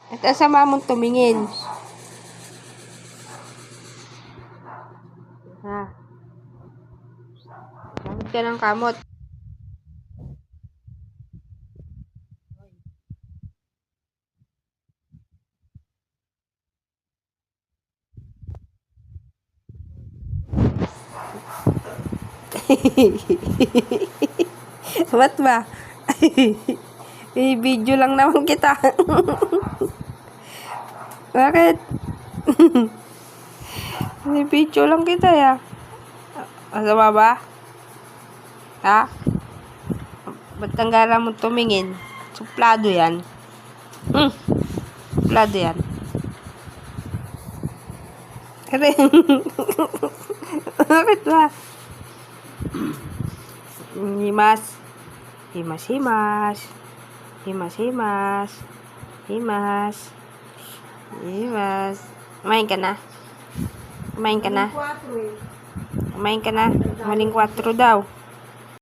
At asama mong tumingin. Ha? Gamit ka ng kamot. Ba't ba? I-video lang naman kita. Bakit? I-video lang kita ya. Masama ba? Ha? Ba't ang gara mo tumingin? Suplado yan. Suplado yan. Bakit ba? Himas. Himas, himas. Himas, himas. Himas. Himas. Kumain ka na? Kumain ka na? Kumain ka na? Maling 4 daw.